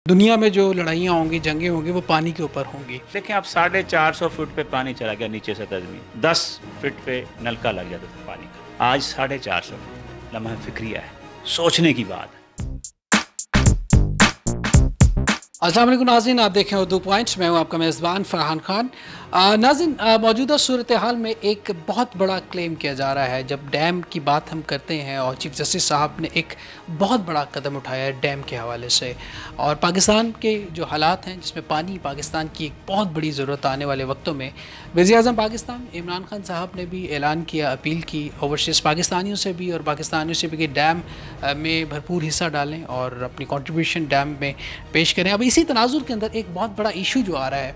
दुनिया में जो लड़ाइयाँ होंगी, जंगें होंगी, वो पानी के ऊपर होंगी। देखें आप 450 फुट पे पानी चला गया नीचे सतह ज़मीन, 10 फुट पे नलका लग जाता था पानी का। आज 450 फुट। लम्हा फिक्रिया है, सोचने की बात है। अस्सलाम वालेकुम नाज़रीन, आप देखें उर्दू पॉइंट्स। मैं हूँ आपका मेज़बान फ़रहान खान। नाज़रीन, मौजूदा सूरत हाल में एक बहुत बड़ा क्लेम किया जा रहा है। जब डैम की बात हम करते हैं और चीफ जस्टिस साहब ने एक बहुत बड़ा कदम उठाया है डैम के हवाले से, और पाकिस्तान के जो हालात हैं जिसमें पानी पाकिस्तान की एक बहुत बड़ी ज़रूरत आने वाले वक्तों में, वज़ीर-ए-आज़म पाकिस्तान इमरान खान साहब ने भी ऐलान किया, अपील की ओवरसीज़ पाकिस्तानियों से भी और पाकिस्तानियों से भी कि डैम में भरपूर हिस्सा डालें और अपनी कंट्रीब्यूशन डैम में पेश करें। अब इसी तनाजुर के अंदर एक बहुत बड़ा इशू जो आ रहा है,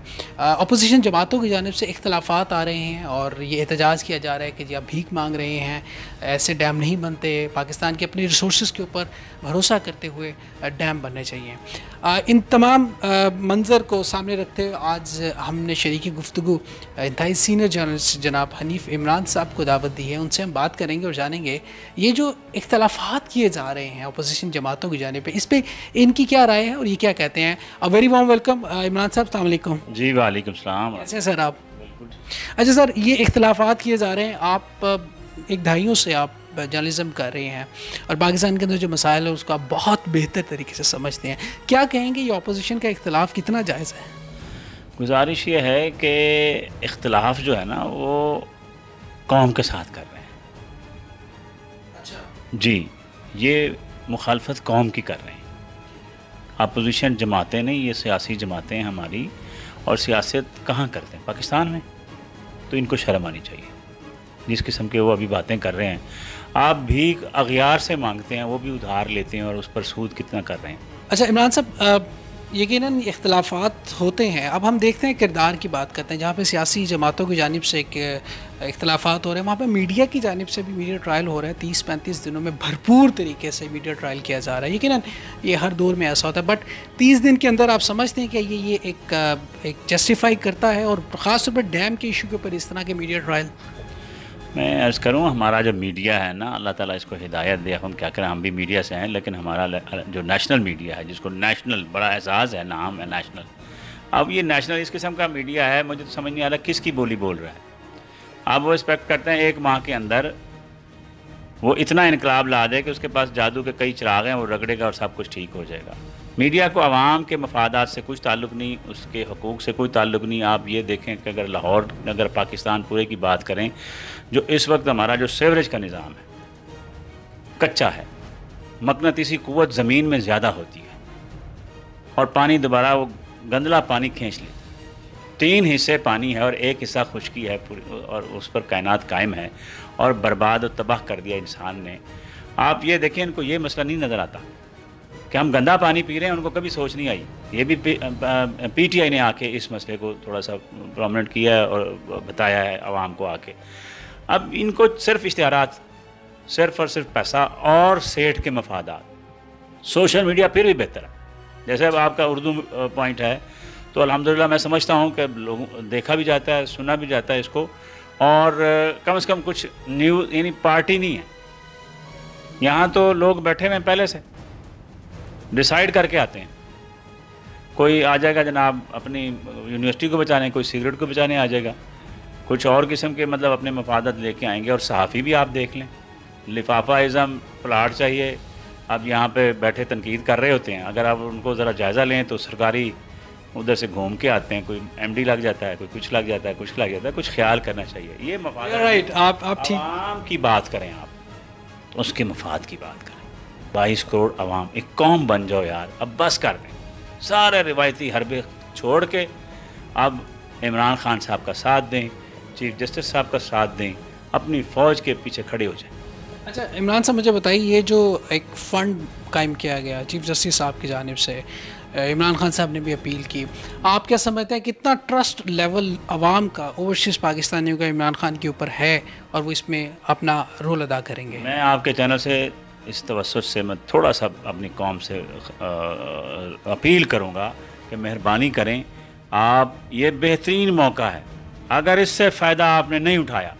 अपोजिशन जमातों की जानिब से इख्तलाफात आ रहे हैं और ये एहतजाज किया जा रहा है कि जी आप भीख मांग रहे हैं, ऐसे डैम नहीं बनते, पाकिस्तान के अपने रिसोर्स के ऊपर भरोसा करते हुए डैम बनने चाहिए। इन तमाम मंज़र को सामने रखते हुए आज हमने शरीकी गुफ्तगू इंतहाई सीनियर जर्नलिस्ट जनाब हनीफ इमरान साहब को दावत दी है। उनसे हम बात करेंगे और जानेंगे ये जो इख्तलाफात किए जा रहे हैं अपोजिशन जमातों की जानिब पे, इस पर इनकी क्या राय है और ये क्या कहते हैं। A very warm welcome Imran साहब, अस्सलाम वालेकुम। जी वालेकुम सलाम। कैसे सर आप? अच्छा सर, ये इख्तलाफात किए जा रहे हैं, आप एक दहाइयों से आप जर्नलिज्म कर रहे हैं और पाकिस्तान के अंदर जो मसाइल है उसको आप बहुत बेहतर तरीके से समझते हैं। क्या कहेंगे, ये अपोजिशन का इख्तलाफ कितना जायज़ है? गुजारिश ये है कि इख्तलाफ जो है ना वो कौम के साथ कर रहे हैं। अच्छा जी, ये मुखालफत कौम की कर रहे हैं। अपोजिशन जमातें नहीं, ये सियासी जमातें हैं हमारी, और सियासत कहाँ करते हैं? पाकिस्तान में। तो इनको शर्म आनी चाहिए जिस किस्म के वो अभी बातें कर रहे हैं। आप भीख अगयार से मांगते हैं, वो भी उधार लेते हैं, और उस पर सूद कितना कर रहे हैं। अच्छा इमरान साहब, यकीनन इख्तलाफात होते हैं। अब हम देखते हैं किरदार की बात करते हैं, जहाँ पे सियासी जमातों की जानिब से इख्तलाफात हो रहे हैं, वहाँ पे मीडिया की जानिब से भी मीडिया ट्रायल हो रहा है। 30-35 दिनों में भरपूर तरीके से मीडिया ट्रायल किया जा रहा है। यकीनन ये हर दौर में ऐसा होता है, बट 30 दिन के अंदर आप समझते हैं कि ये एक जस्टिफाई करता है, और ख़ास तौर पर डैम के इशू के ऊपर इस तरह के मीडिया ट्रायल? मैं अर्ज़ करूँ, हमारा जो मीडिया है ना, अल्लाह ताला इसको हिदायत दे। हम क्या करें, हम भी मीडिया से हैं, लेकिन हमारा जो नेशनल मीडिया है, जिसको नेशनल बड़ा एहसास है, नाम है नेशनल। अब ये नेशनल इस किस्म का मीडिया है, मुझे तो समझ नहीं आ रहा किसकी बोली बोल रहा है। अब वो एक्सपेक्ट करते हैं एक माह के अंदर वो इतना इनकलाब ला दे कि उसके पास जादू के कई चिराग हैं, वो रगड़ेगा और सब कुछ ठीक हो जाएगा। मीडिया को आवाम के मफादात से कुछ ताल्लुक़ नहीं, उसके हकूक़ से कोई ताल्लुक़ नहीं। आप ये देखें कि अगर लाहौर, अगर पाकिस्तान पूरे की बात करें, जो इस वक्त हमारा जो सीवरेज का निज़ाम है कच्चा है, मकनतीसी क़ुव्वत ज़मीन में ज़्यादा होती है और पानी दोबारा वो गंदला पानी खींच लेता है। 3 हिस्से पानी है और 1 हिस्सा खुश्की है पूरी, और उस पर कायनात कायम है, और बर्बाद और तबाह कर दिया इंसान ने। आप ये देखें, इनको ये मसला नहीं नज़र आता कि हम गंदा पानी पी रहे हैं, उनको कभी सोच नहीं आई। ये भी PTI ने आके इस मसले को थोड़ा सा प्रोमिनेंट किया है और बताया है आवाम को आके। अब इनको सिर्फ इश्तिहारात, सिर्फ और सिर्फ पैसा और सेठ के मफादात। सोशल मीडिया फिर भी बेहतर है। जैसे अब आपका उर्दू पॉइंट है, तो अल्हम्दुलिल्लाह मैं समझता हूँ कि लोगों देखा भी जाता है, सुना भी जाता है इसको, और कम से कम कुछ न्यूज़, यानी पार्टी नहीं है यहाँ, तो लोग बैठे हुए हैं, पहले से डिसाइड करके आते हैं। कोई आ जाएगा जनाब अपनी यूनिवर्सिटी को बचाने, कोई सिगरेट को बचाने आ जाएगा, कुछ और किस्म के मतलब अपने मफादत लेके आएंगे। और सहाफ़ी भी आप देख लें, लिफाफाइज़म, प्लाट चाहिए। अब यहाँ पे बैठे तनकीद कर रहे होते हैं, अगर आप उनको ज़रा जायज़ा लें तो सरकारी उधर से घूम के आते हैं, कोई MD लग जाता है, कोई कुछ लग जाता है, कुछ लग जाता है। कुछ ख्याल करना चाहिए। ये मफाद, राइट, आप ठीक आवाम की बात करें, आप उसके मफाद की बात करें। 22 करोड़ आवाम, एक कौम बन जाओ यार, अब बस कर दें। सारे रिवायती हरबे छोड़ के अब इमरान खान साहब का साथ दें, चीफ जस्टिस साहब का साथ दें, अपनी फ़ौज के पीछे खड़े हो जाएं। अच्छा इमरान साहब, मुझे बताइए, ये जो एक फ़ंड कायम किया गया चीफ जस्टिस साहब की जानिब से, इमरान खान साहब ने भी अपील की, आप क्या समझते हैं कितना ट्रस्ट लेवल आवाम का ओवरसीज़ पाकिस्तानियों का इमरान खान के ऊपर है और वो इसमें अपना रोल अदा करेंगे? मैं आपके चैनल से इस तवज्जुह से मैं थोड़ा सा अपनी कौम से अपील करूँगा कि मेहरबानी करें, आप, ये बेहतरीन मौका है। अगर इससे फ़ायदा आपने नहीं उठाया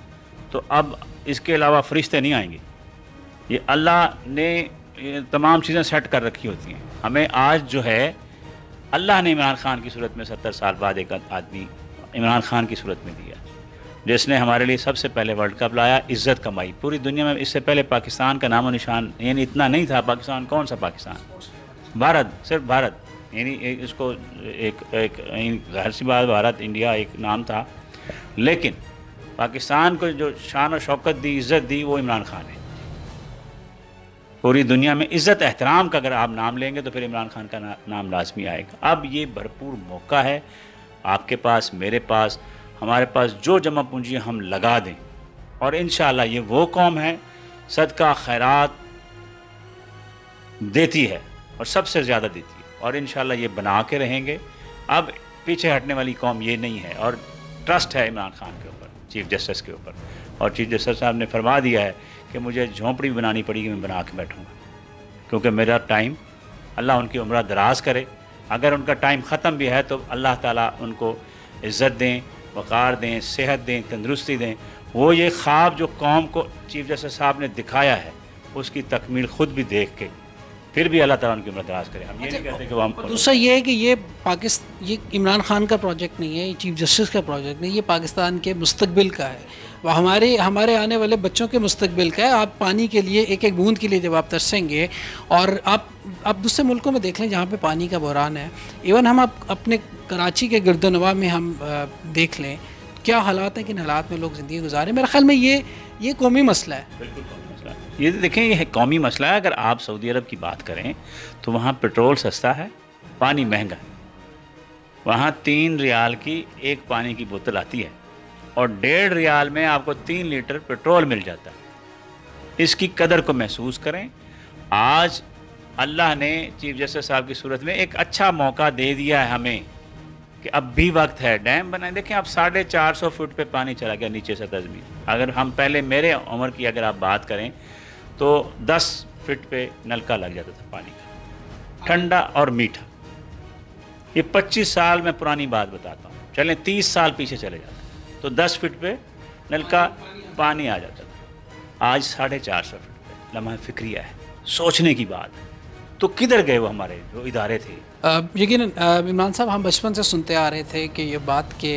तो अब इसके अलावा फरिश्ते नहीं आएंगे। ये अल्लाह ने ये तमाम चीज़ें सेट कर रखी होती हैं। हमें आज जो है अल्लाह ने इमरान खान की सूरत में 70 साल बाद एक आदमी इमरान खान की सूरत में दिया, जिसने हमारे लिए सबसे पहले वर्ल्ड कप लाया, इज़्ज़त कमाई पूरी दुनिया में। इससे पहले पाकिस्तान का नामो निशान यानी इतना नहीं था। पाकिस्तान कौन सा पाकिस्तान? भारत, सिर्फ भारत, यानी इसको एक ज़ाहिर सी बात, भारत इंडिया एक नाम था, लेकिन पाकिस्तान को जो शान और शौकत दी, इज़्ज़त दी, वो इमरान खान है। पूरी दुनिया में इज़्ज़त एहतराम का अगर आप नाम लेंगे तो फिर इमरान खान का नाम लाजमी आएगा। अब ये भरपूर मौका है आपके पास, मेरे पास, हमारे पास, जो जमा पूंजी हम लगा दें, और इंशाअल्लाह ये वो कौम है सदका खैरात देती है और सबसे ज़्यादा देती है, और इंशाअल्लाह ये बना के रहेंगे। अब पीछे हटने वाली कौम ये नहीं है, और ट्रस्ट है इमरान खान के ऊपर, चीफ़ जस्टिस के ऊपर, और चीफ़ जस्टिस साहब ने फरमा दिया है कि मुझे झोंपड़ी भी बनानी पड़ेगी, मैं बना के बैठूँगा, क्योंकि मेरा टाइम, अल्लाह उनकी उम्र दराज करे, अगर उनका टाइम ख़त्म भी है तो अल्लाह ताला उनको इज़्ज़त दें, वक़ार दें, सेहत दें, तंदुरुस्ती दें। वो ये ख्वाब जो कौम को चीफ़ जस्टिस साहब ने दिखाया है, उसकी तकमील ख़ुद भी देख के फिर भी अल्लाह ताला उनकी उम्र दराज करे। हम ये नहीं कहते कि वो हम। दूसरा ये है कि ये ये इमरान खान का प्रोजेक्ट नहीं है, ये चीफ़ जस्टिस का प्रोजेक्ट नहीं, ये पाकिस्तान के मुस्तकबिल का है, वो हमारे आने वाले बच्चों के मुस्तकबिल का है। आप पानी के लिए, एक एक बूंद के लिए जब आप तरसेंगे, और आप दूसरे मुल्कों में देख लें जहाँ पे पानी का बहरान है, इवन हम अपने कराची के गिरदोनवा में हम देख लें क्या हालात हैं, किन हालात में लोग ज़िंदगी गुजारें। मेरे ख्याल में ये कौमी मसला है। बिल्कुल कौमी मसला है, ये देखें, ये कौमी मसला है। अगर आप सऊदी अरब की बात करें तो वहाँ पेट्रोल सस्ता है, पानी महंगा है। वहाँ 3 रियाल की एक पानी की बोतल आती है और 1.5 रियाल में आपको 3 लीटर पेट्रोल मिल जाता है। इसकी कदर को महसूस करें। आज अल्लाह ने चीफ जस्टिस साहब की सूरत में एक अच्छा मौका दे दिया है हमें कि अब भी वक्त है, डैम बनाए। देखें, अब 450 फुट पे पानी चला गया नीचे सतह ज़मीन। अगर हम पहले, मेरे उम्र की अगर आप बात करें तो 10 फीट पे नलका लग जाता था पानी का, ठंडा और मीठा। ये 25 साल में पुरानी बात बताता हूँ, चलें 30 साल पीछे चले जाते तो 10 फीट पे नलका पानी आ जाता था। आज 450 फीट पे। लम्हा फिक्रिया है, सोचने की बात है। तो किधर गए वो हमारे जो इदारे थे? यकीनन इमरान साहब, हम बचपन से सुनते आ रहे थे कि ये बात कि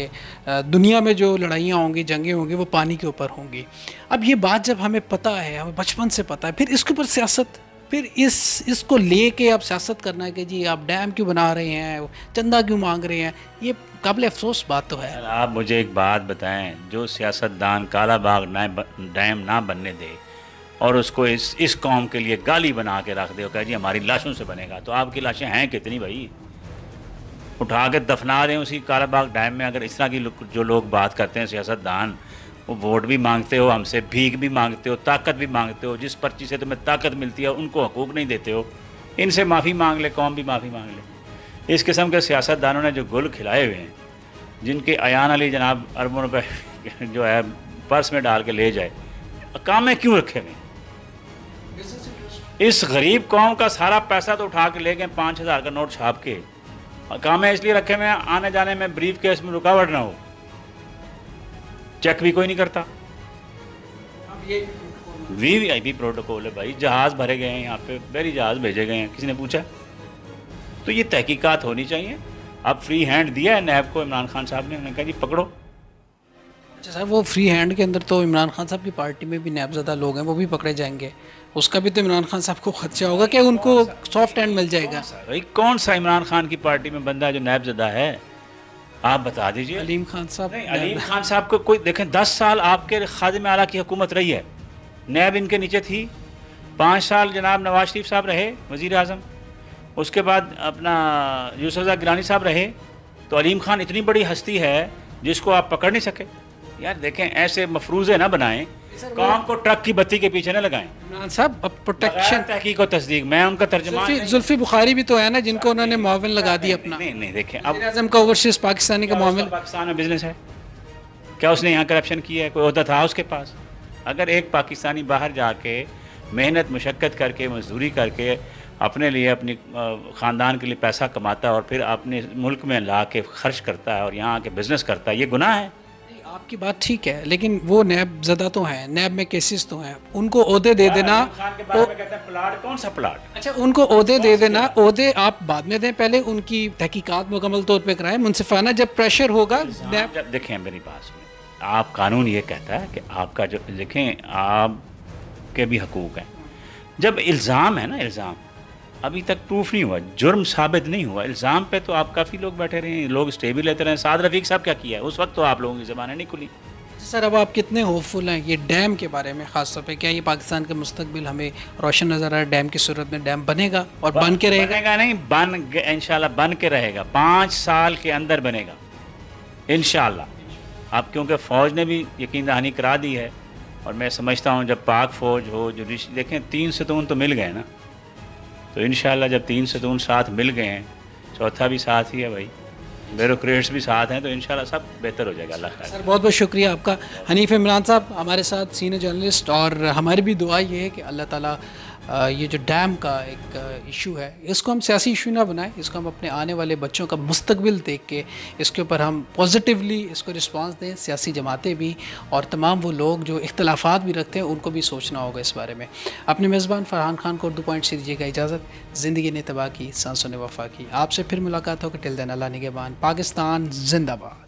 दुनिया में जो लड़ाइयाँ होंगी, जंगें होंगी, वो पानी के ऊपर होंगी। अब ये बात जब हमें पता है, हमें बचपन से पता है, फिर इसके ऊपर सियासत, फिर इसको लेके आप सियासत करना है कि जी आप डैम क्यों बना रहे हैं, चंदा क्यों मांग रहे हैं, ये काबिल अफसोस बात तो है। आप मुझे एक बात बताएं, जो सियासतदान काला बाग डैम ना बनने दे और उसको इस कौम के लिए गाली बना के रख दे और कहे जी हमारी लाशों से बनेगा, तो आपकी लाशें हैं कितनी भाई? उठा के दफना दें उसी काला बाग डैम में। अगर इस तरह की जो लोग बात करते हैं सियासतदान, वो वोट भी मांगते हो हमसे, भीख भी मांगते हो, ताकत भी मांगते हो, जिस पर्ची से तुम्हें ताकत मिलती है उनको हकूक़ नहीं देते हो। इनसे माफ़ी मांग ले, कौम भी माफ़ी मांग ले। इस किस्म के सियासतदानों ने जो गुल खिलाए हुए हैं, जिनके अयान अली जनाब अरबों रुपए जो है पर्स में डाल के ले जाए, काम में क्यों रखे हुए? इस गरीब कौम का सारा पैसा तो उठा के ले गए, 5000 का नोट छाप के। काम में इसलिए रखे हुए हैं आने जाने में ब्रीफ केस में रुकावट ना हो। चेक भी कोई नहीं करता। वीवीआईपी प्रोटोकॉल है भाई, जहाज़ भरे गए हैं यहाँ पे, बहरी जहाज़ भेजे गए हैं, किसी ने पूछा? तो ये तहकीकात होनी चाहिए। अब फ्री हैंड दिया है नैब को इमरान खान साहब ने, उन्होंने कहा जी पकड़ो। अच्छा सर, वो फ्री हैंड के अंदर तो इमरान खान साहब की पार्टी में भी नैबज़दा लोग हैं, वो भी पकड़े जाएंगे। उसका भी तो इमरान खान साहब को खदशा होगा कि उनको सॉफ्ट हैंड मिल जाएगा। भाई कौन सा इमरान खान की पार्टी में बंदा जो नैबज़दा है, आप बता दीजिए। अलीम खान साहब। अलीम खान साहब को कोई देखें, 10 साल आपके खादिम आला की हुकूमत रही है, नैब इनके नीचे थी। 5 साल जनाब नवाज शरीफ साहब रहे वज़ीर आज़म, उसके बाद अपना यूसुफ रज़ा गिलानी साहब रहे। तो अलीम खान इतनी बड़ी हस्ती है जिसको आप पकड़ नहीं सके। यार देखें, ऐसे मफरूज़े ना बनाएं, काम को ट्रक की बत्ती के पीछे ना लगाएं। इमरान साहब, अब प्रोटेक्शन, तहकीक और तस्दीक, मैं उनका तर्जुमान। जुल्फी बुखारी भी तो है ना, जिनको उन्होंने मुआविन लगा दी अपना। नहीं देखें, अब आज़म का ओवरसीज़ पाकिस्तानी का मुआविन। पाकिस्तान में बिजनेस है क्या? उसने यहाँ करप्शन किया है? कोई ओहदा था उसके पास? अगर एक पाकिस्तानी बाहर जाके मेहनत मुशक्क़त करके, मजदूरी करके अपने लिए, अपनी ख़ानदान के लिए पैसा कमाता है और फिर अपने मुल्क में ला के खर्च करता है और यहाँ आके बिज़नेस करता है, ये गुनाह है? आपकी बात ठीक है, लेकिन वो नैब ज़दा तो हैं, नैब में केसेस तो हैं, उनको ओहदे दे देना। तो कहते हैं प्लाट, कौन सा प्लाट? अच्छा, उनको ओहदे दे देना, ओहदे आप बाद में दें, पहले उनकी तहकीकात मुकम्मल तौर पे कराएं, मुनसिफाना जब प्रेशर होगा। नैब जब देखें मेरी बात सुनें, आप कानून ये कहता है कि आपका जो देखें आपके भी हकूक़ हैं। जब इल्ज़ाम है ना, इल्ज़ाम अभी तक प्रूफ नहीं हुआ, जुर्म साबित नहीं हुआ, इल्ज़ाम पे तो आप काफ़ी लोग बैठे रहे हैं, लोग स्टे भी लेते रहे। साद रफ़ीक साहब क्या किया है उस वक्त, तो आप लोगों की ज़बानें नहीं खुली। सर, अब आप कितने होपफुल हैं ये डैम के बारे में, ख़ास तौर पे क्या ये पाकिस्तान के मुस्तकबिल हमें रोशन नज़र आ रहा है? डैम की सूरत में डैम बनेगा और बन के रहेगा? बनेगा नहीं, इंशाल्लाह बन के रहेगा, 5 साल के अंदर बनेगा इंशाल्लाह। अब क्योंकि फ़ौज ने भी यकीन दहानी करा दी है, और मैं समझता हूँ जब पाक फ़ौज हो, जो देखें 3 सतून तो मिल गए ना, तो इंशाल्लाह जब 3 सतून साथ मिल गए हैं, चौथा भी साथ ही है भाई, ब्यूरोक्रेट्स भी साथ हैं, तो इंशाल्लाह सब बेहतर हो जाएगा। अल्लाह सर, बहुत बहुत शुक्रिया आपका। हनीफ इमरान साहब हमारे साथ सीनियर जर्नलिस्ट, और हमारी भी दुआ ये है कि अल्लाह ताला ये जो डैम का एक इशू है, इसको हम सियासी इशू ना बनाएं, इसको हम अपने आने वाले बच्चों का मुस्तकबिल देख के इसके ऊपर हम पॉजिटिवली इसको रिस्पांस दें। सियासी जमातें भी और तमाम वो लोग जो इख्तलाफात भी रखते हैं, उनको भी सोचना होगा इस बारे में। अपने मेज़बान फरहान खान को उर्दू पॉइंट से दीजिएगा इजाज़त। ज़िंदगी ने तबाह की, सांसों ने वफ़ा की। आपसे फिर मुलाकात होगी। टिल देन अल्लाह निगहबान। पाकिस्तान जिंदाबाद।